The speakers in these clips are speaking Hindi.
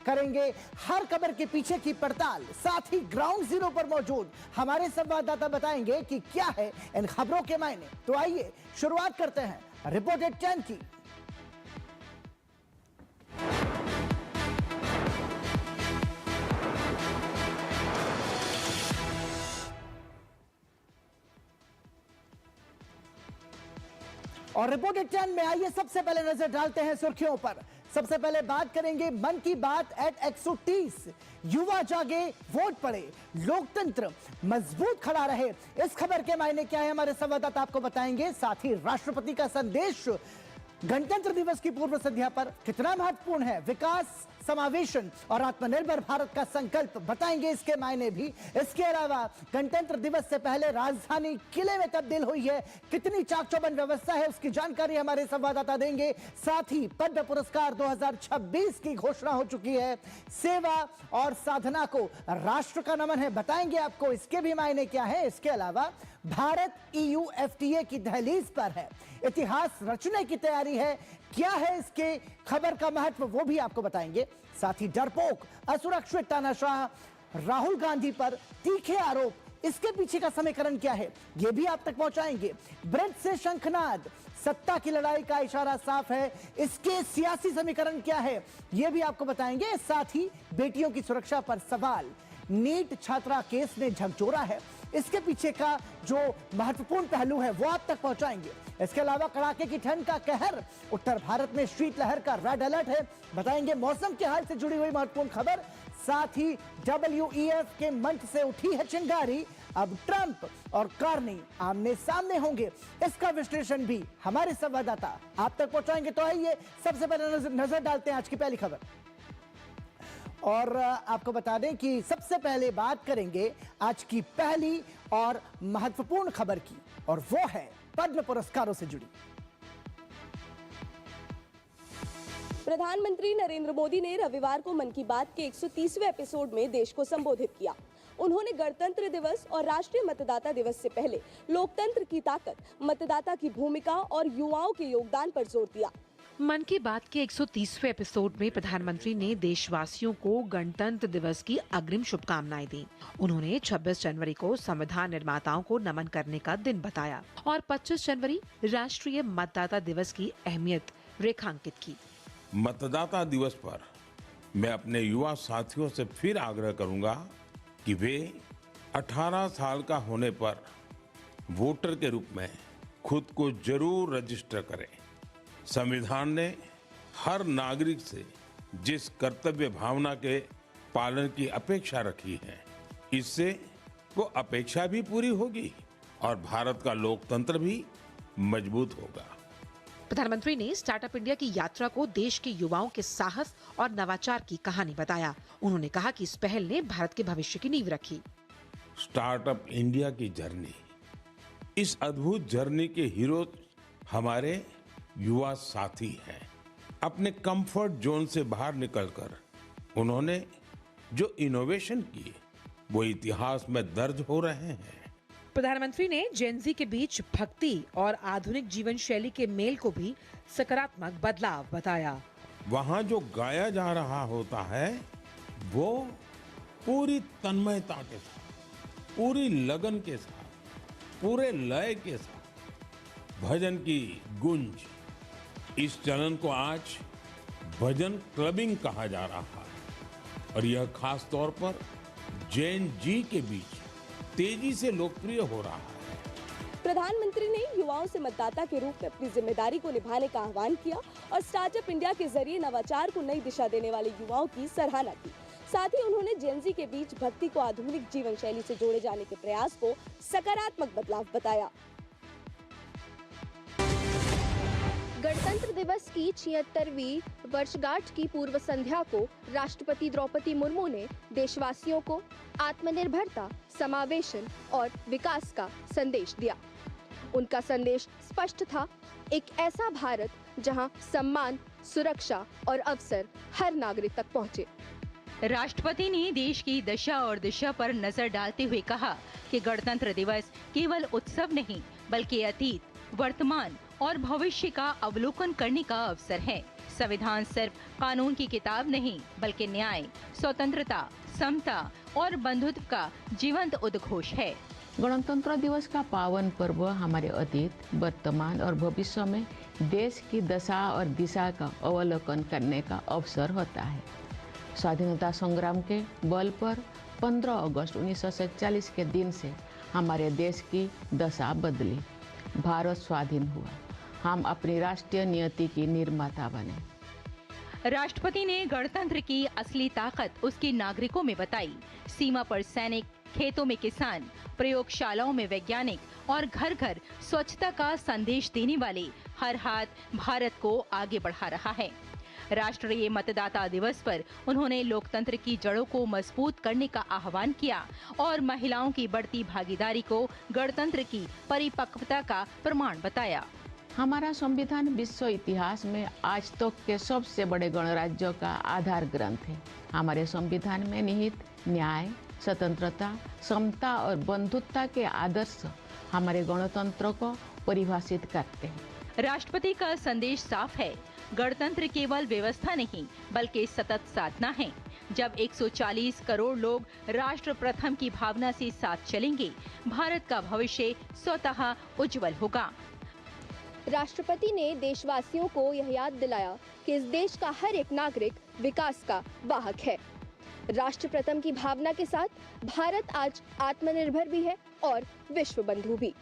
करेंगे हर खबर के पीछे की पड़ताल। साथ ही ग्राउंड जीरो पर मौजूद हमारे संवाददाता बताएंगे कि क्या है इन खबरों के मायने। तो आइए शुरुआत करते हैं रिपोर्ट एट 10 की। और रिपोर्ट एट 10 में आइए सबसे पहले नजर डालते हैं सुर्खियों पर। सबसे पहले बात करेंगे मन की बात एट 130। युवा जागे, वोट पड़े, लोकतंत्र मजबूत खड़ा रहे। इस खबर के मायने क्या है हमारे संवाददाता आपको बताएंगे। साथ ही राष्ट्रपति का संदेश गणतंत्र दिवस की पूर्व संध्या पर कितना महत्वपूर्ण है। विकास, समावेशन और आत्मनिर्भर भारत का संकल्प बताएंगे इसके मायने भी। इसके अलावा गणतंत्र दिवस से पहले राजधानी किले में तब्दील हुई है, कितनी चाक चौबंद व्यवस्था है उसकी जानकारी हमारे संवाददाता देंगे। साथ ही पद्म पुरस्कार 2026 की घोषणा हो चुकी है। सेवा और साधना को राष्ट्र का नमन है, बताएंगे आपको इसके भी मायने क्या है। इसके अलावा भारत EU FTA की दहलीज पर है, इतिहास रचने की तैयारी है, क्या है इसके खबर का महत्व वो भी आपको बताएंगे। साथ ही डरपोक, असुरक्षित तानाशाह राहुल गांधी पर तीखे आरोप, इसके पीछे का समीकरण क्या है ये भी आप तक पहुंचाएंगे। ब्रिज से शंखनाद, सत्ता की लड़ाई का इशारा साफ है, इसके सियासी समीकरण क्या है ये भी आपको बताएंगे। साथ ही बेटियों की सुरक्षा पर सवाल, नीट छात्रा केस ने झकझोरा है, इसके पीछे का जो महत्वपूर्ण पहलू है वो आप तक पहुंचाएंगे। इसके अलावा कड़ाके की ठंड का कहर, उत्तर भारत में शीतलहर का रेड अलर्ट है, बताएंगे मौसम के हाल से जुड़ी हुई महत्वपूर्ण खबर। साथ ही WEF के मंच से उठी है चिंगारी, अब ट्रंप और कार्नी आमने सामने होंगे, इसका विश्लेषण भी हमारे संवाददाता आप तक पहुंचाएंगे। तो आइए सबसे पहले नजर डालते हैं आज की पहली खबर। और आपको बता दें कि सबसे पहले बात करेंगे आज की पहली और महत्वपूर्ण खबर की, और वो है पद्म पुरस्कारों से जुड़ी। प्रधानमंत्री नरेंद्र मोदी ने रविवार को मन की बात के 130वें एपिसोड में देश को संबोधित किया। उन्होंने गणतंत्र दिवस और राष्ट्रीय मतदाता दिवस से पहले लोकतंत्र की ताकत, मतदाता की भूमिका और युवाओं के योगदान पर जोर दिया। मन की बात के 130वें एपिसोड में प्रधानमंत्री ने देशवासियों को गणतंत्र दिवस की अग्रिम शुभकामनाएं दी। उन्होंने 26 जनवरी को संविधान निर्माताओं को नमन करने का दिन बताया और 25 जनवरी राष्ट्रीय मतदाता दिवस की अहमियत रेखांकित की। मतदाता दिवस पर मैं अपने युवा साथियों से फिर आग्रह करूंगा कि वे 18 साल का होने पर वोटर के रूप में खुद को जरूर रजिस्टर करें। संविधान ने हर नागरिक से जिस कर्तव्य भावना के पालन की अपेक्षा रखी है, इससे वो अपेक्षा भी पूरी होगी और भारत का लोकतंत्र भी मजबूत होगा। प्रधानमंत्री ने स्टार्टअप इंडिया की यात्रा को देश के युवाओं के साहस और नवाचार की कहानी बताया। उन्होंने कहा कि इस पहल ने भारत के भविष्य की नींव रखी। स्टार्टअप इंडिया की जर्नी, इस अद्भुत जर्नी के हीरो हमारे युवा साथी हैं। अपने कंफर्ट जोन से बाहर निकलकर उन्होंने जो इनोवेशन किए वो इतिहास में दर्ज हो रहे हैं। प्रधानमंत्री ने जेनजी के बीच भक्ति और आधुनिक जीवन शैली के मेल को भी सकारात्मक बदलाव बताया। वहाँ जो गाया जा रहा होता है वो पूरी तन्मयता के साथ, पूरी लगन के साथ, पूरे लय के साथ भजन की गूंज, इस चलन को आज भजन क्लबिंग कहा जा रहा है और यह खास तौर पर जैन जी के बीच तेजी से लोकप्रिय हो रहा है। प्रधानमंत्री ने युवाओं से मतदाता के रूप में अपनी जिम्मेदारी को निभाने का आह्वान किया और स्टार्टअप इंडिया के जरिए नवाचार को नई दिशा देने वाले युवाओं की सराहना की। साथ ही उन्होंने जेनजी के बीच भक्ति को आधुनिक जीवन शैली से जोड़े जाने के प्रयास को सकारात्मक बदलाव बताया। गणतंत्र दिवस की 76वीं वर्षगांठ की पूर्व संध्या को राष्ट्रपति द्रौपदी मुर्मू ने देशवासियों को आत्मनिर्भरता, समावेशन और विकास का संदेश दिया। उनका संदेश स्पष्ट था, एक ऐसा भारत जहां सम्मान, सुरक्षा और अवसर हर नागरिक तक पहुंचे। राष्ट्रपति ने देश की दशा और दिशा पर नजर डालते हुए कहा कि गणतंत्र दिवस केवल उत्सव नहीं बल्कि अतीत, वर्तमान और भविष्य का अवलोकन करने का अवसर है। संविधान सिर्फ कानून की किताब नहीं, बल्कि न्याय, स्वतंत्रता, समता और बंधुत्व का जीवंत उद्घोष है। गणतंत्र दिवस का पावन पर्व हमारे अतीत, वर्तमान और भविष्य में देश की दशा और दिशा का अवलोकन करने का अवसर होता है। स्वाधीनता संग्राम के बल पर 15 अगस्त 1947 के दिन से हमारे देश की दशा बदली। भारत स्वाधीन हुआ। हम अपनी राष्ट्रीय नियति की निर्माता बने। राष्ट्रपति ने गणतंत्र की असली ताकत उसके नागरिकों में बताई। सीमा पर सैनिक, खेतों में किसान, प्रयोगशालाओं में वैज्ञानिक और घर घर स्वच्छता का संदेश देने वाले हर हाथ भारत को आगे बढ़ा रहा है। राष्ट्रीय मतदाता दिवस पर उन्होंने लोकतंत्र की जड़ों को मजबूत करने का आह्वान किया और महिलाओं की बढ़ती भागीदारी को गणतंत्र की परिपक्वता का प्रमाण बताया। हमारा संविधान विश्व इतिहास में आज तक के सबसे बड़े गणराज्यों का आधार ग्रंथ है। हमारे संविधान में निहित न्याय, स्वतंत्रता, समता और बंधुत्वता के आदर्श हमारे गणतंत्र को परिभाषित करते हैं। राष्ट्रपति का संदेश साफ है, गणतंत्र केवल व्यवस्था नहीं बल्कि सतत साधना है। जब 140 करोड़ लोग राष्ट्र प्रथम की भावना से साथ चलेंगे, भारत का भविष्य स्वतः उज्जवल होगा। राष्ट्रपति ने देशवासियों को यह याद दिलाया कि इस देश का हर एक नागरिक विकास का वाहक है। राष्ट्र प्रथम की भावना के साथ भारत आज आत्मनिर्भर भी है और विश्व बंधु भी।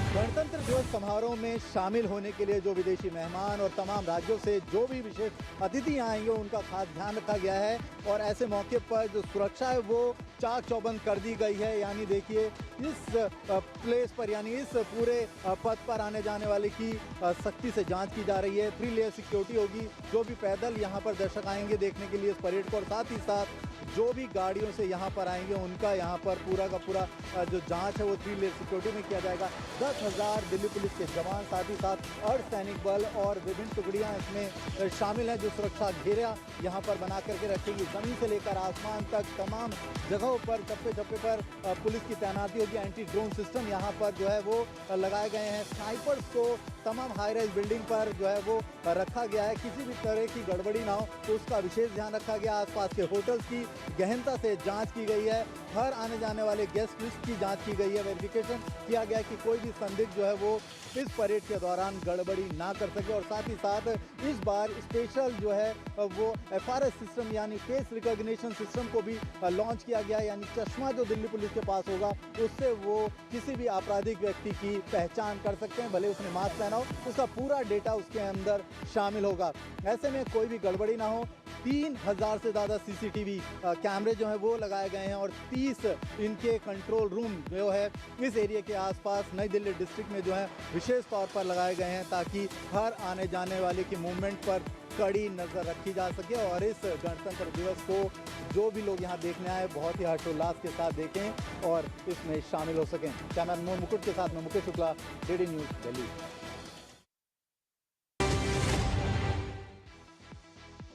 गणतंत्र दिवस समारोह में शामिल होने के लिए जो विदेशी मेहमान और तमाम राज्यों से जो भी विशेष अतिथि आएंगे उनका खास ध्यान रखा गया है। और ऐसे मौके पर जो सुरक्षा है वो चाक चौबंद कर दी गई है। यानी देखिए इस प्लेस पर यानी इस पूरे पथ पर आने जाने वाले की सख्ती से जांच की जा रही है। 3 लेयर सिक्योरिटी होगी। जो भी पैदल यहाँ पर दर्शक आएंगे देखने के लिए इस परेड को, और साथ ही साथ जो भी गाड़ियों से यहाँ पर आएंगे उनका यहाँ पर पूरा का पूरा जो जांच है वो 3 लेयर सिक्योरिटी में किया जाएगा। 10,000 दिल्ली पुलिस के जवान, साथ ही साथ अर्धसैनिक बल और विभिन्न टुकड़ियाँ इसमें शामिल हैं जो सुरक्षा घेरा यहाँ पर बना करके रखेंगी। ज़मीन से लेकर आसमान तक तमाम जगहों पर चप्पे चप्पे पर पुलिस की तैनाती होगी। एंटी ड्रोन सिस्टम यहाँ पर जो है वो लगाए गए हैं। स्नाइपर्स को तमाम हाई राइज बिल्डिंग पर जो है वो रखा गया है। किसी भी तरह की गड़बड़ी ना हो तो उसका विशेष ध्यान रखा गया। आसपास के होटल्स की गहनता से जांच की गई है। हर आने जाने वाले गेस्ट लिस्ट की जांच की गई है। वेरिफिकेशन किया गया कि कोई भी संदिग्ध जो है वो इस परेड के दौरान गड़बड़ी ना कर सके। और साथ ही साथ इस बार स्पेशल जो है वो FRS सिस्टम यानी फेस रिकॉग्निशन सिस्टम को भी लॉन्च किया गया। यानी चश्मा जो दिल्ली पुलिस के पास होगा उससे वो किसी भी आपराधिक व्यक्ति की पहचान कर सकते हैं, भले उसने मास्क पहना हो, उसका पूरा डेटा उसके अंदर शामिल होगा। ऐसे में कोई भी गड़बड़ी ना हो। 3,000 से ज़्यादा CCTV कैमरे जो हैं वो लगाए गए हैं और 30 इनके कंट्रोल रूम जो है इस एरिया के आसपास नई दिल्ली डिस्ट्रिक्ट में जो है विशेष तौर पर लगाए गए हैं ताकि हर आने जाने वाले की मूवमेंट पर कड़ी नज़र रखी जा सके और इस गणतंत्र दिवस को जो भी लोग यहाँ देखने आए बहुत ही हर्षोल्लास के साथ देखें और इसमें शामिल हो सकें। कैमरामैन मुकुट के साथ में मुकेश शुक्ला, DD न्यूज़, दिल्ली।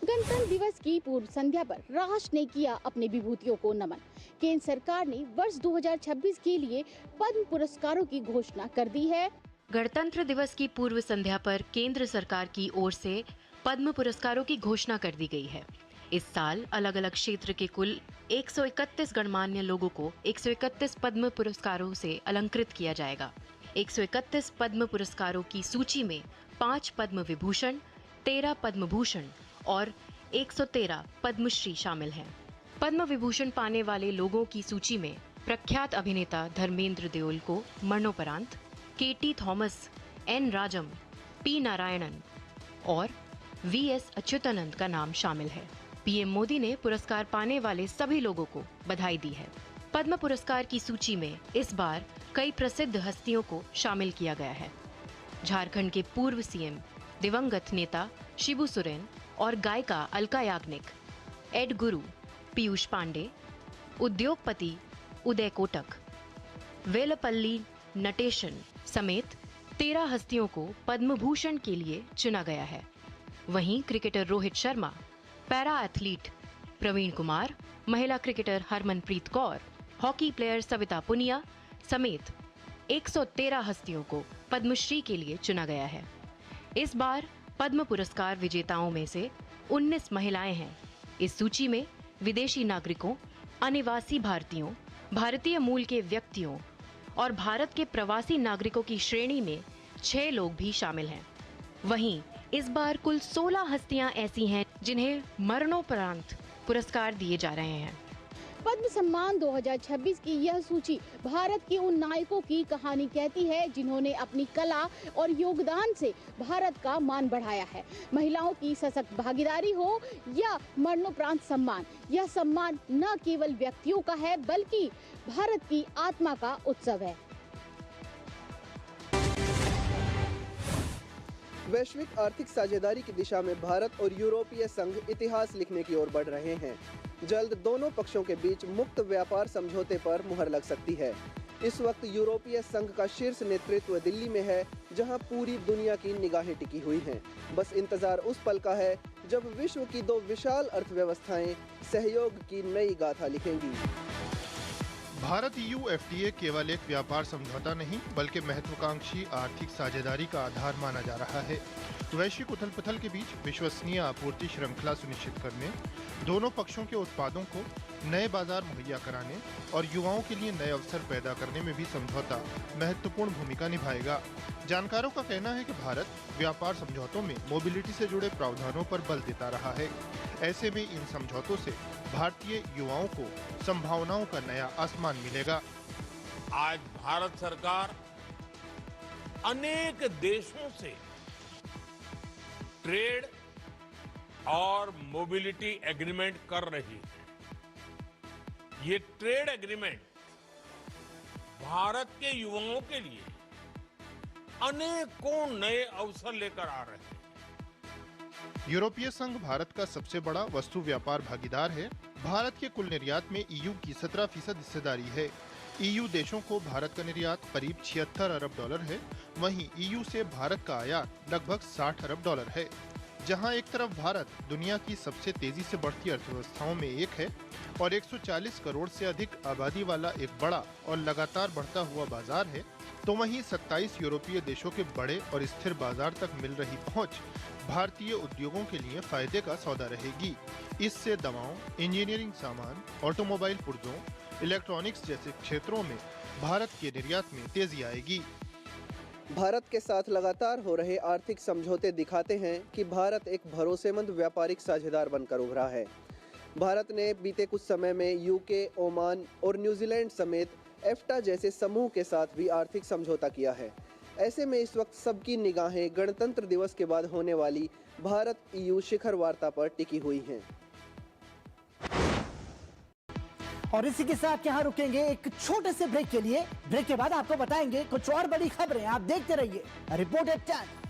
गणतंत्र दिवस की पूर्व संध्या पर राष्ट्र ने किया अपनी विभूतियों को नमन। केंद्र सरकार ने वर्ष 2026 के लिए पद्म पुरस्कारों की घोषणा कर दी है। गणतंत्र दिवस की पूर्व संध्या पर केंद्र सरकार की ओर से पद्म पुरस्कारों की घोषणा कर दी गई है। इस साल अलग अलग क्षेत्र के कुल 131 गणमान्य लोगों को 131 पद्म पुरस्कारों से अलंकृत किया जाएगा। 131 पद्म पुरस्कारों की सूची में 5 पद्म विभूषण, 13 पद्म भूषण और 113 पद्मश्री शामिल हैं। पद्म विभूषण पाने वाले लोगों की सूची में प्रख्यात अभिनेता धर्मेंद्र देओल को मरणोपरांत KT थॉमस, N राजम, P नारायणन और VS अच्युतानंद का नाम शामिल है। PM मोदी ने पुरस्कार पाने वाले सभी लोगों को बधाई दी है। पद्म पुरस्कार की सूची में इस बार कई प्रसिद्ध हस्तियों को शामिल किया गया है। झारखंड के पूर्व CM दिवंगत नेता शिबू सोरेन और गायिका अलका याग्निक, एड गुरु, पीयूष पांडे, उद्योगपति उदय कोटक, वेलपल्ली नटेशन समेत 13 हस्तियों को पद्म भूषण के लिए चुना गया है। वहीं cricketer Rohit Sharma, para athlete Praveen Kumar, महिला cricketer Harmanpreet Kaur, hockey player Savita Punia समेत 113 हस्तियों को पद्मश्री के लिए चुना गया है। इस बार पद्म पुरस्कार विजेताओं में से 19 महिलाएं हैं। इस सूची में विदेशी नागरिकों, अनिवासी भारतीयों, भारतीय मूल के व्यक्तियों और भारत के प्रवासी नागरिकों की श्रेणी में 6 लोग भी शामिल हैं। वहीं इस बार कुल 16 हस्तियां ऐसी हैं जिन्हें मरणोपरांत पुरस्कार दिए जा रहे हैं। पद्म सम्मान 2026 की यह सूची भारत के उन नायकों की कहानी कहती है जिन्होंने अपनी कला और योगदान से भारत का मान बढ़ाया है। महिलाओं की सशक्त भागीदारी हो या मरणोपरांत सम्मान, यह सम्मान न केवल व्यक्तियों का है बल्कि भारत की आत्मा का उत्सव है। वैश्विक आर्थिक साझेदारी की दिशा में भारत और यूरोपीय संघ इतिहास लिखने की ओर बढ़ रहे हैं। जल्द दोनों पक्षों के बीच मुक्त व्यापार समझौते पर मुहर लग सकती है। इस वक्त यूरोपीय संघ का शीर्ष नेतृत्व दिल्ली में है, जहां पूरी दुनिया की निगाहें टिकी हुई हैं। बस इंतजार उस पल का है जब विश्व की दो विशाल अर्थव्यवस्थाएं सहयोग की नई गाथा लिखेंगी। भारत EU FTA केवल एक व्यापार समझौता नहीं बल्कि महत्वाकांक्षी आर्थिक साझेदारी का आधार माना जा रहा है। वैश्विक उथल-पुथल के बीच विश्वसनीय आपूर्ति श्रृंखला सुनिश्चित करने, दोनों पक्षों के उत्पादों को नए बाजार मुहैया कराने और युवाओं के लिए नए अवसर पैदा करने में भी समझौता महत्वपूर्ण भूमिका निभाएगा। जानकारों का कहना है कि भारत व्यापार समझौतों में मोबिलिटी से जुड़े प्रावधानों पर बल देता रहा है। ऐसे में इन समझौतों से भारतीय युवाओं को संभावनाओं का नया आसमान मिलेगा। आज भारत सरकार अनेक देशों से ट्रेड और मोबिलिटी एग्रीमेंट कर रही है। ये ट्रेड एग्रीमेंट भारत के युवाओं के लिए अनेकों नए अवसर लेकर आ रहे हैं। यूरोपीय संघ भारत का सबसे बड़ा वस्तु व्यापार भागीदार है। भारत के कुल निर्यात में EU की 17% हिस्सेदारी है। EU देशों को भारत का निर्यात करीब $76 अरब है। वहीं EU से भारत का आयात लगभग $60 अरब है। जहां एक तरफ भारत दुनिया की सबसे तेजी से बढ़ती अर्थव्यवस्थाओं में एक है और 140 करोड़ से अधिक आबादी वाला एक बड़ा और लगातार बढ़ता हुआ बाजार है, तो वहीं 27 यूरोपीय देशों के बड़े और स्थिर बाजार तक मिल रही पहुंच भारतीय उद्योगों के लिए फायदे का सौदा रहेगी। इससे दवाओं, इंजीनियरिंग सामान, ऑटोमोबाइल पुर्जों, इलेक्ट्रॉनिक्स जैसे क्षेत्रों में भारत के निर्यात में तेजी आएगी। भारत के साथ लगातार हो रहे आर्थिक समझौते दिखाते हैं कि भारत एक भरोसेमंद व्यापारिक साझेदार बनकर उभरा है। भारत ने बीते कुछ समय में UK, ओमान और न्यूजीलैंड समेत EFTA जैसे समूह के साथ भी आर्थिक समझौता किया है। ऐसे में इस वक्त सबकी निगाहें गणतंत्र दिवस के बाद होने वाली भारत EU शिखर वार्ता पर टिकी हुई हैं। और इसी के साथ यहाँ रुकेंगे एक छोटे से ब्रेक के लिए। ब्रेक के बाद आपको बताएंगे कुछ और बड़ी खबरें। आप देखते रहिए रिपोर्ट एट 10।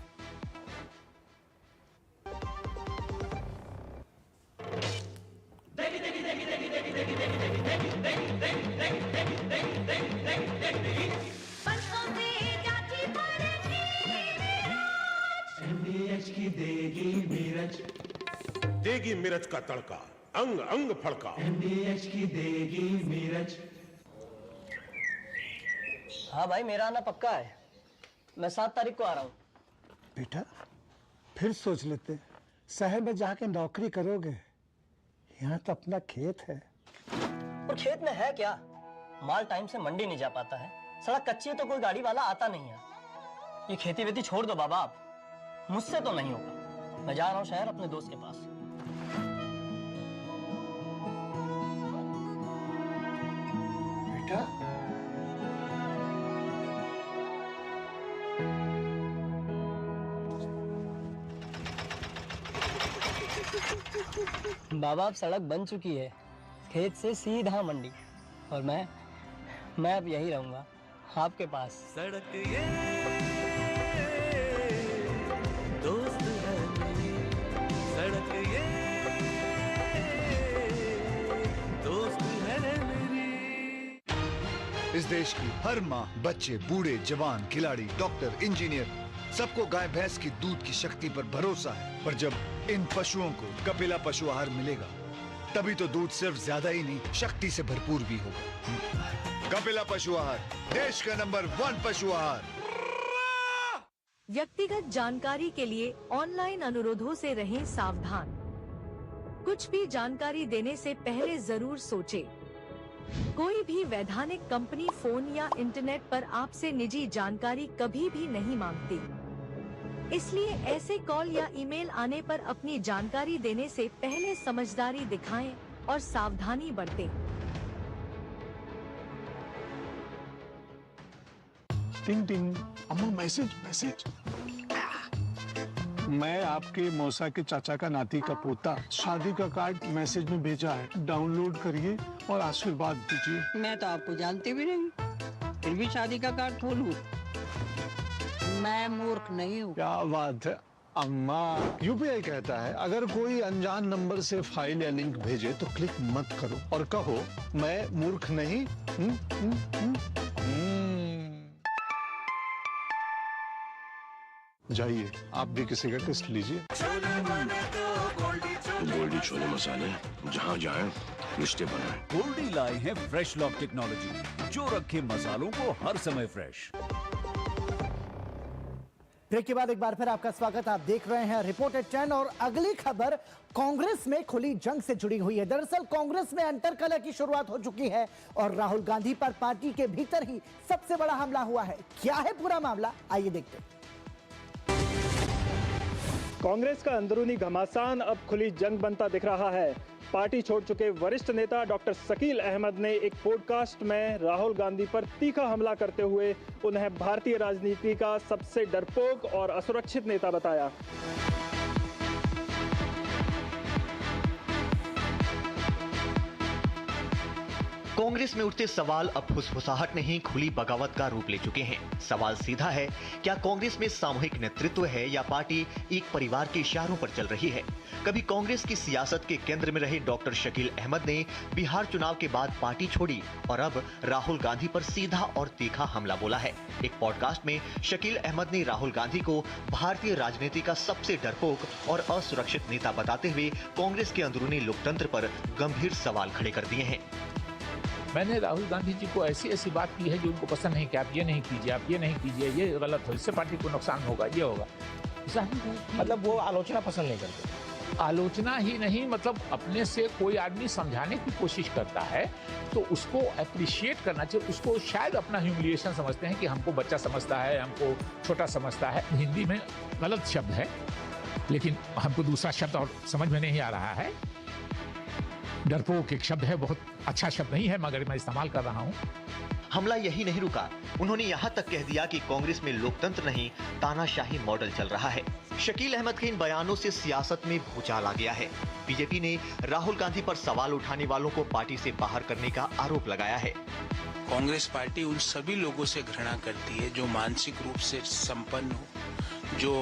देगी मिर्च का तड़का, अंग अंग फड़का। MDH की देगी मिर्च। हाँ भाई, मेरा आना पक्का है। मैं 7 तारीख को आ रहा हूँ। बेटा फिर सोच लेते, शहर में जाके नौकरी करोगे, यहाँ तो अपना खेत है। और खेत में है क्या, माल टाइम से मंडी नहीं जा पाता है, सड़क कच्ची है तो कोई गाड़ी वाला आता नहीं है। ये खेती वेती छोड़ दो बाबा, आप मुझसे तो नहीं होगा। मैं जा रहा हूँ शहर अपने दोस्त के पास। बेटा बाबा अब सड़क बन चुकी है, खेत से सीधा मंडी, और मैं अब यही रहूंगा आपके पास। सड़क ये दोस्त है मेरी, सड़क ये दोस्त है मेरी। इस देश की हर माँ, बच्चे, बूढ़े, जवान, खिलाड़ी, डॉक्टर, इंजीनियर, सबको गाय भैंस की दूध की शक्ति पर भरोसा है। पर जब इन पशुओं को कपिला पशु आहार मिलेगा, तभी तो दूध सिर्फ ज्यादा ही नहीं, शक्ति से भरपूर भी होगा। कपिला पशु आहार, देश का नंबर 1 पशु आहार। व्यक्तिगत जानकारी के लिए ऑनलाइन अनुरोधों से रहें सावधान। कुछ भी जानकारी देने से पहले जरूर सोचें। कोई भी वैधानिक कंपनी फोन या इंटरनेट पर आपसे निजी जानकारी कभी भी नहीं मांगती, इसलिए ऐसे कॉल या ईमेल आने पर अपनी जानकारी देने से पहले समझदारी दिखाएं और सावधानी बरतें। टिंग टिंग, अम्मा मैसेज। मैं आपके मौसा के चाचा का नाती का पोता, शादी का कार्ड मैसेज में भेजा है, डाउनलोड करिए और आशीर्वाद दीजिए। मैं तो आपको जानती भी नहीं, फिर भी शादी का कार्ड खोलूं? मैं मूर्ख नहीं हूँ। क्या बात है अम्मा। यूपीआई कहता है अगर कोई अनजान नंबर से फाइल या लिंक भेजे तो क्लिक मत करो और कहो मैं मूर्ख नहीं। जाइए आप भी किसी का टेस्ट लीजिए। गोल्डी छोले मसाले जहाँ जाए रिश्ते बनाए। गोल्डी लाए हैं फ्रेश लॉक टेक्नोलॉजी जो रखे मसालों को हर समय फ्रेश। ब्रेक के बाद एक बार फिर आपका स्वागत। आप देख रहे हैं रिपोर्टर 10 और अगली खबर कांग्रेस में खुली जंग से जुड़ी हुई है। दरअसल कांग्रेस में अंतरकलह की शुरुआत हो चुकी है और राहुल गांधी पर पार्टी के भीतर ही सबसे बड़ा हमला हुआ है। क्या है पूरा मामला, आइए देखते हैं। कांग्रेस का अंदरूनी घमासान अब खुली जंग बनता दिख रहा है। पार्टी छोड़ चुके वरिष्ठ नेता डॉक्टर शकील अहमद ने एक पॉडकास्ट में राहुल गांधी पर तीखा हमला करते हुए उन्हें भारतीय राजनीति का सबसे डरपोक और असुरक्षित नेता बताया। कांग्रेस में उठते सवाल अब फुसफुसाहट नहीं खुली बगावत का रूप ले चुके हैं। सवाल सीधा है, क्या कांग्रेस में सामूहिक नेतृत्व है या पार्टी एक परिवार के इशारों पर चल रही है? कभी कांग्रेस की सियासत के केंद्र में रहे डॉक्टर शकील अहमद ने बिहार चुनाव के बाद पार्टी छोड़ी और अब राहुल गांधी पर सीधा और तीखा हमला बोला है। एक पॉडकास्ट में शकील अहमद ने राहुल गांधी को भारतीय राजनीति का सबसे डरपोक और असुरक्षित नेता बताते हुए कांग्रेस के अंदरूनी लोकतंत्र पर गंभीर सवाल खड़े कर दिए हैं। मैंने राहुल गांधी जी को ऐसी बात की है जो उनको पसंद नहीं कि आप ये नहीं कीजिए, आप ये नहीं कीजिए, ये गलत हो, इससे पार्टी को नुकसान होगा, ये होगा। मतलब वो आलोचना पसंद नहीं करते। आलोचना ही नहीं, मतलब अपने से कोई आदमी समझाने की कोशिश करता है तो उसको अप्रिशिएट करना चाहिए। उसको शायद अपना ह्यूमिलिएशन समझते हैं कि हमको बच्चा समझता है, हमको छोटा समझता है। हिंदी में गलत शब्द है लेकिन हमको दूसरा शब्द और समझ में नहीं आ रहा है। डरपोक एक शब्द है, बहुत अच्छा शब्द नहीं है मगर मैं इस्तेमाल कर रहा हूँ। हमला यही नहीं रुका, उन्होंने यहाँ तक कह दिया कि कांग्रेस में लोकतंत्र नहीं तानाशाही मॉडल चल रहा है। शकील अहमद के इन बयानों से सियासत में भूचाल आ गया है। बीजेपी ने राहुल गांधी पर सवाल उठाने वालों को पार्टी से बाहर करने का आरोप लगाया है। कांग्रेस पार्टी उन सभी लोगों से घृणा करती है जो मानसिक रूप से संपन्न हो, जो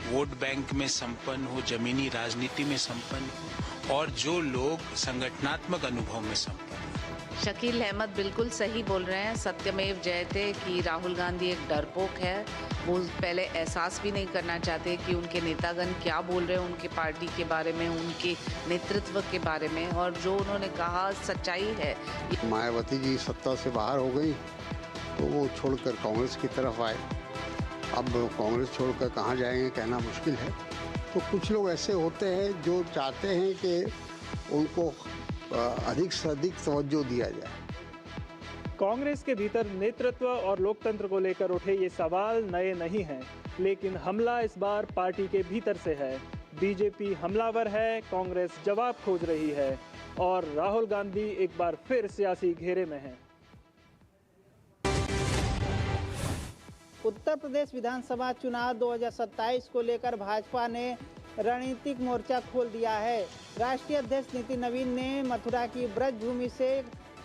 वोट बैंक में संपन्न हो, जमीनी राजनीति में संपन्न हो और जो लोग संगठनात्मक अनुभव में संपन्न हो। शकील अहमद बिल्कुल सही बोल रहे हैं। सत्यमेव जयते कि राहुल गांधी एक डरपोक है। वो पहले एहसास भी नहीं करना चाहते कि उनके नेतागण क्या बोल रहे हैं उनके पार्टी के बारे में, उनके नेतृत्व के बारे में, और जो उन्होंने कहा सच्चाई है। मायावती जी सत्ता से बाहर हो गई तो वो छोड़कर कांग्रेस की तरफ आए। अब कांग्रेस छोड़कर कहाँ जाएंगे कहना मुश्किल है। तो कुछ लोग ऐसे होते हैं जो चाहते हैं कि उनको अधिक से अधिक तवज्जो दिया जाए। कांग्रेस के भीतर नेतृत्व और लोकतंत्र को लेकर उठे ये सवाल नए नहीं हैं, लेकिन हमला इस बार पार्टी के भीतर से है। बीजेपी हमलावर है, कांग्रेस जवाब खोज रही है और राहुल गांधी एक बार फिर सियासी घेरे में हैं। उत्तर प्रदेश विधानसभा चुनाव 2027 को लेकर भाजपा ने रणनीतिक मोर्चा खोल दिया है। राष्ट्रीय अध्यक्ष नितिन नवीन ने मथुरा की ब्रजभूमि से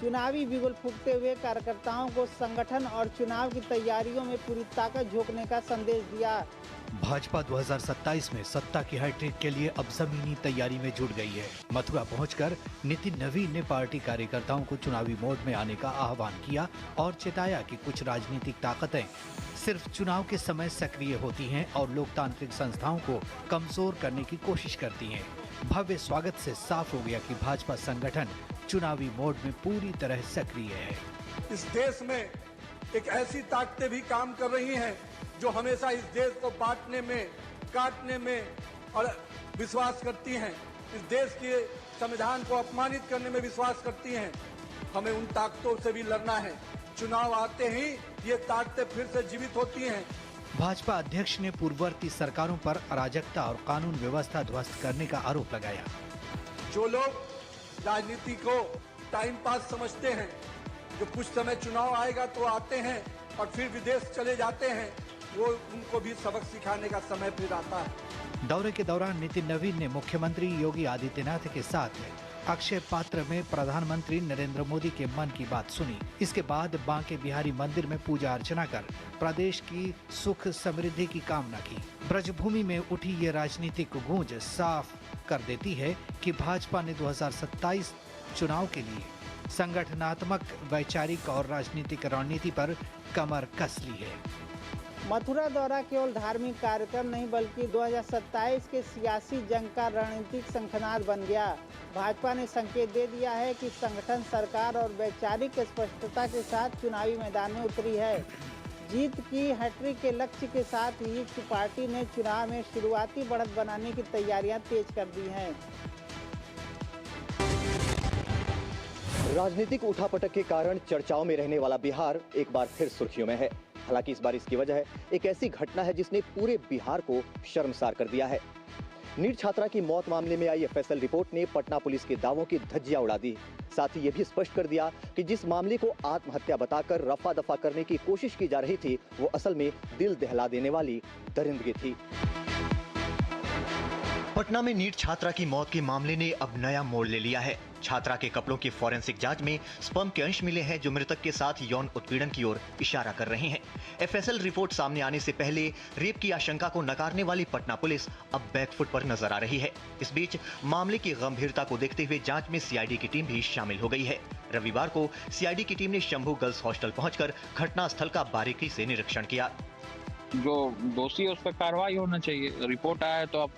चुनावी बिगुल फूंकते हुए कार्यकर्ताओं को संगठन और चुनाव की तैयारियों में पूरी ताकत झोंकने का संदेश दिया। भाजपा 2027 में सत्ता की हैट्रिक के लिए अब जमीनी तैयारी में जुट गई है। मथुरा पहुंचकर नितिन नवीन ने पार्टी कार्यकर्ताओं को चुनावी मोड में आने का आह्वान किया और चेताया कि कुछ राजनीतिक ताकतें सिर्फ चुनाव के समय सक्रिय होती हैं और लोकतांत्रिक संस्थाओं को कमजोर करने की कोशिश करती हैं। भव्य स्वागत से साफ हो गया कि भाजपा संगठन चुनावी मोड में पूरी तरह सक्रिय है। इस देश में एक ऐसी ताकतें भी काम कर रही हैं जो हमेशा इस देश को बांटने में, काटने में और विश्वास करती हैं, इस देश के संविधान को अपमानित करने में विश्वास करती हैं, हमें उन ताकतों से भी लड़ना है। चुनाव आते ही ये ताकतें फिर से जीवित होती हैं। भाजपा अध्यक्ष ने पूर्ववर्ती सरकारों पर अराजकता और कानून व्यवस्था ध्वस्त करने का आरोप लगाया। जो लोग राजनीति को टाइम पास समझते हैं, जो कुछ समय चुनाव आएगा तो आते हैं और फिर विदेश चले जाते हैं, वो उनको भी सबक सिखाने का समय फिर आता है। दौरे के दौरान नितिन नवीन ने मुख्यमंत्री योगी आदित्यनाथ के साथ अक्षय पात्र में प्रधानमंत्री नरेंद्र मोदी के मन की बात सुनी। इसके बाद बांके बिहारी मंदिर में पूजा अर्चना कर प्रदेश की सुख समृद्धि की कामना की। ब्रजभूमि में उठी ये राजनीतिक गूंज साफ कर देती है कि भाजपा ने 2027 चुनाव के लिए संगठनात्मक, वैचारिक और राजनीतिक रणनीति पर कमर कस ली है। मथुरा दौरा केवल धार्मिक कार्यक्रम नहीं बल्कि 2027 के सियासी जंग का रणनीतिक शंखनाद बन गया। भाजपा ने संकेत दे दिया है कि संगठन, सरकार और वैचारिक स्पष्टता के साथ चुनावी मैदान में उतरी है। जीत की हैट्रिक के लक्ष्य के साथ ही पार्टी ने चुनाव में शुरुआती बढ़त बनाने की तैयारियां तेज कर दी हैं। राजनीतिक उठापटक के कारण चर्चाओं में रहने वाला बिहार एक बार फिर सुर्खियों में है। हालांकि इस बार इसकी वजह एक ऐसी घटना है जिसने पूरे बिहार को शर्मसार कर दिया है। नीट छात्रा की मौत मामले में आई एफएसएल रिपोर्ट ने पटना पुलिस के दावों की धज्जियां उड़ा दी। साथ ही ये भी स्पष्ट कर दिया कि जिस मामले को आत्महत्या बताकर रफा दफा करने की कोशिश की जा रही थी, वो असल में दिल दहला देने वाली दरिंदगी थी। पटना में नीट छात्रा की मौत के मामले ने अब नया मोड़ ले लिया है। छात्रा के कपड़ों की फॉरेंसिक जांच में स्पर्म के अंश मिले हैं जो मृतक के साथ यौन उत्पीड़न की ओर इशारा कर रहे हैं। एफएसएल रिपोर्ट सामने आने से पहले रेप की आशंका को नकारने वाली पटना पुलिस अब बैकफुट पर नजर आ रही है। इस बीच मामले की गंभीरता को देखते हुए जांच में सीआईडी की टीम भी शामिल हो गई है। रविवार को सीआईडी की टीम ने शंभू गर्ल्स हॉस्टल पहुंचकर घटनास्थल का बारीकी से निरीक्षण किया। जो दोषी है उस पर कार्रवाई होना चाहिए। रिपोर्ट आया है तो अब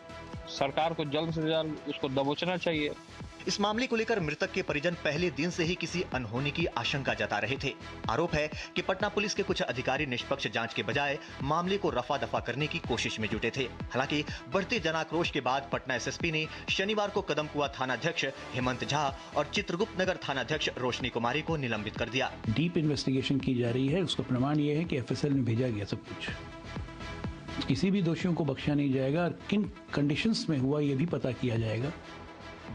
सरकार को जल्द से जल्द उसको दबोचना चाहिए। इस मामले को लेकर मृतक के परिजन पहले दिन से ही किसी अनहोनी की आशंका जता रहे थे। आरोप है कि पटना पुलिस के कुछ अधिकारी निष्पक्ष जांच के बजाय मामले को रफा दफा करने की कोशिश में जुटे थे। हालांकि बढ़ते जनाक्रोश के बाद पटना एसएसपी ने शनिवार को कदमकुआ थानाध्यक्ष हेमंत झा और चित्रगुप्त नगर थानाध्यक्ष रोशनी कुमारी को निलंबित कर दिया। डीप इन्वेस्टिगेशन की जा रही है। उसका प्रमाण ये है कि एफएसएल में भेजा गया सब कुछ। किसी भी दोषियों को बख्शा नहीं जाएगा और किन कंडीशंस में हुआ ये भी पता किया जाएगा।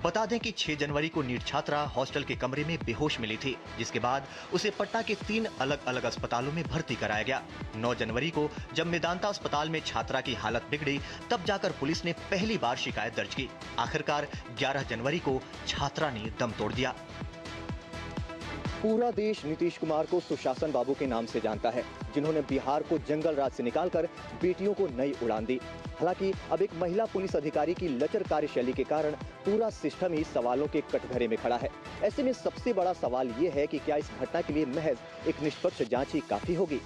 बता दें कि 6 जनवरी को नीट छात्रा हॉस्टल के कमरे में बेहोश मिली थी, जिसके बाद उसे पटना के 3 अलग अलग अस्पतालों में भर्ती कराया गया। 9 जनवरी को जब मेदांता अस्पताल में छात्रा की हालत बिगड़ी, तब जाकर पुलिस ने पहली बार शिकायत दर्ज की। आखिरकार 11 जनवरी को छात्रा ने दम तोड़ दिया। पूरा देश नीतीश कुमार को सुशासन बाबू के नाम से जानता है, जिन्होंने बिहार को जंगल राज से निकालकर बेटियों को नई उड़ान दी। हालांकि अब एक महिला पुलिस अधिकारी की लचर कार्यशैली के कारण पूरा सिस्टम ही सवालों के कटघरे में खड़ा है। ऐसे में सबसे बड़ा सवाल ये है कि क्या इस घटना के लिए महज एक निष्पक्ष जांच ही काफी होगी?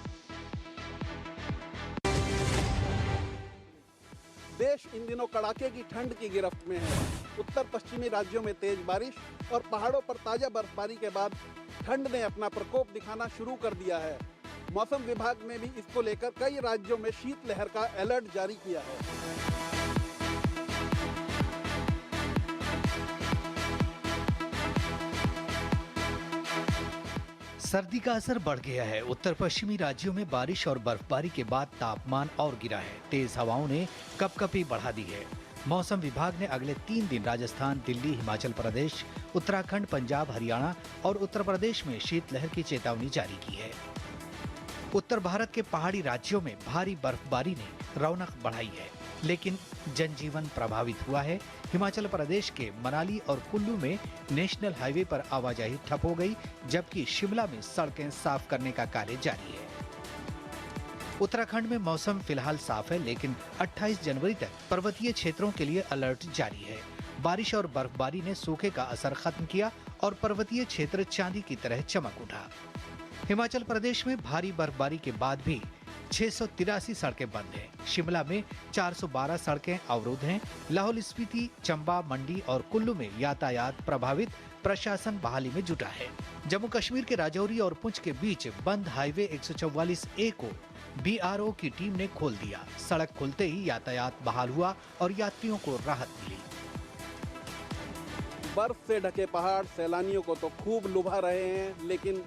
देश इन दिनों कड़ाके की ठंड की गिरफ्त में है। उत्तर पश्चिमी राज्यों में तेज बारिश और पहाड़ों पर ताजा बर्फबारी के बाद ठंड ने अपना प्रकोप दिखाना शुरू कर दिया है। मौसम विभाग ने भी इसको लेकर कई राज्यों में शीतलहर का अलर्ट जारी किया है। सर्दी का असर बढ़ गया है। उत्तर पश्चिमी राज्यों में बारिश और बर्फबारी के बाद तापमान और गिरा है। तेज हवाओं ने कपकपी बढ़ा दी है। मौसम विभाग ने अगले 3 दिन राजस्थान, दिल्ली, हिमाचल प्रदेश, उत्तराखंड, पंजाब, हरियाणा और उत्तर प्रदेश में शीतलहर की चेतावनी जारी की है। उत्तर भारत के पहाड़ी राज्यों में भारी बर्फबारी ने रौनक बढ़ाई है, लेकिन जनजीवन प्रभावित हुआ है। हिमाचल प्रदेश के मनाली और कुल्लू में नेशनल हाईवे पर आवाजाही ठप हो गई, जबकि शिमला में सड़कें साफ करने का कार्य जारी है। उत्तराखंड में मौसम फिलहाल साफ है, लेकिन 28 जनवरी तक पर्वतीय क्षेत्रों के लिए अलर्ट जारी है। बारिश और बर्फबारी ने सूखे का असर खत्म किया और पर्वतीय क्षेत्र चांदी की तरह चमक उठा। हिमाचल प्रदेश में भारी बर्फबारी के बाद भी 683 सड़कें बंद हैं। शिमला में 412 सड़कें अवरुद्ध हैं। लाहौल स्पीति, चंबा, मंडी और कुल्लू में यातायात प्रभावित, प्रशासन बहाली में जुटा है। जम्मू कश्मीर के राजौरी और पुंछ के बीच बंद हाईवे 144A को BRO की टीम ने खोल दिया। सड़क खुलते ही यातायात बहाल हुआ और यात्रियों को राहत मिली। बर्फ से ढके पहाड़ सैलानियों को तो खूब लुभा रहे हैं, लेकिन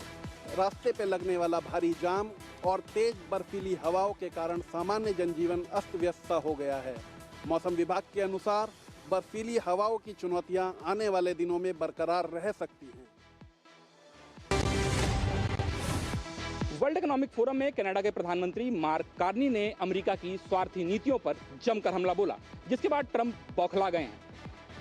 रास्ते पे लगने वाला भारी जाम और तेज बर्फीली हवाओं के कारण सामान्य जनजीवन अस्त व्यस्त सा हो गया है। मौसम विभाग के अनुसार बर्फीली हवाओं की चुनौतियां आने वाले दिनों में बरकरार रह सकती हैं। वर्ल्ड इकोनॉमिक फोरम में कनाडा के प्रधानमंत्री मार्क कार्नी ने अमेरिका की स्वार्थी नीतियों पर जमकर हमला बोला, जिसके बाद ट्रंप बौखला गए हैं।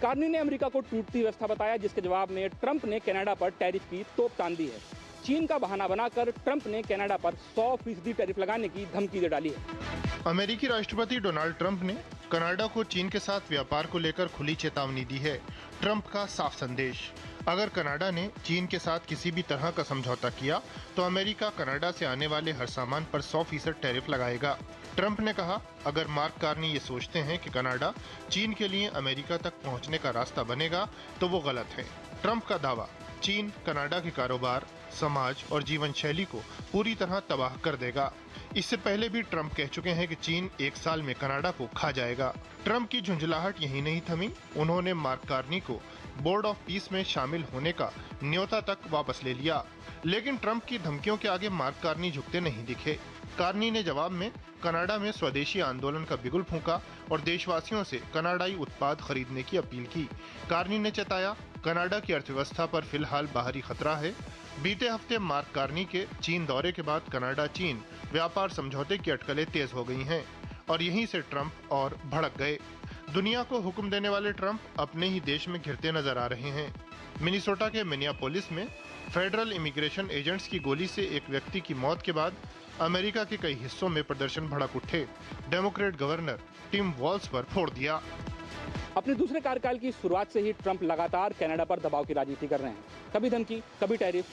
कार्नी ने अमेरिका को टूटती व्यवस्था बताया, जिसके जवाब में ट्रंप ने कनाडा पर टैरिफ की तोप तान दी है। चीन का बहाना बनाकर ट्रंप ने कनाडा पर 100% टैरिफ लगाने की धमकी दे डाली है। अमेरिकी राष्ट्रपति डोनाल्ड ट्रंप ने कनाडा को चीन के साथ व्यापार को लेकर खुली चेतावनी दी है। ट्रंप का साफ संदेश, अगर कनाडा ने चीन के साथ किसी भी तरह का समझौता किया तो अमेरिका कनाडा से आने वाले हर सामान पर 100% टैरिफ लगाएगा। ट्रंप ने कहा, अगर मार्क कार्नी ये सोचते हैं कि कनाडा चीन के लिए अमेरिका तक पहुंचने का रास्ता बनेगा तो वो गलत है। ट्रंप का दावा, चीन कनाडा के कारोबार, समाज और जीवन शैली को पूरी तरह तबाह कर देगा। इससे पहले भी ट्रंप कह चुके हैं कि चीन 1 साल में कनाडा को खा जाएगा। ट्रंप की झुंझलाहट यही नहीं थमी, उन्होंने मार्क कार्नी को बोर्ड ऑफ पीस में शामिल होने का न्योता तक वापस ले लिया। लेकिन ट्रंप की धमकियों के आगे मार्क कार्नी झुकते नहीं दिखे। कार्नी ने जवाब में कनाडा में स्वदेशी आंदोलन का बिगुल फूंका और देशवासियों से कनाडाई उत्पाद खरीदने की अपील की। कार्नी ने चेताया, कनाडा की अर्थव्यवस्था पर फिलहाल बाहरी खतरा है। बीते हफ्ते मार्क कार्नी के चीन दौरे के बाद कनाडा चीन व्यापार समझौते की अटकलें तेज हो गई हैं और यहीं से ट्रंप और भड़क गए। दुनिया को हुक्म देने वाले ट्रंप अपने ही देश में घिरते नजर आ रहे हैं। मिनीसोटा के मिनियापोलिस में फेडरल इमिग्रेशन एजेंट्स की गोली से एक व्यक्ति की मौत के बाद अमेरिका के कई हिस्सों में प्रदर्शन भड़क उठे। डेमोक्रेट गवर्नर टिम वॉल्स पर फोड़ दिया। अपने दूसरे कार्यकाल की शुरुआत से ही ट्रंप लगातार कनाडा पर दबाव की राजनीति कर रहे हैं। कभी धमकी, कभी टैरिफ,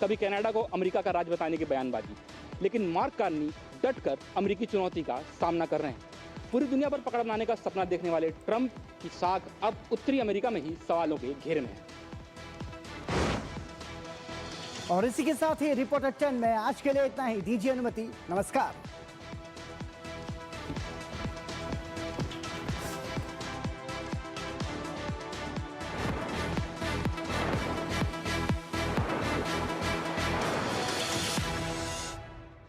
कभी कनाडा को अमेरिका का राज बताने की बयानबाजी। लेकिन मार्क कार्नी डटकर अमेरिकी चुनौती का सामना कर रहे हैं। पूरी दुनिया पर पकड़ बनाने का सपना देखने वाले ट्रंप की साख अब उत्तरी अमेरिका में ही सवालों के घेरे में है। और इसी के साथ ही रिपोर्टर 10 में आज के लिए इतना ही। दीजिए अनुमति, नमस्कार।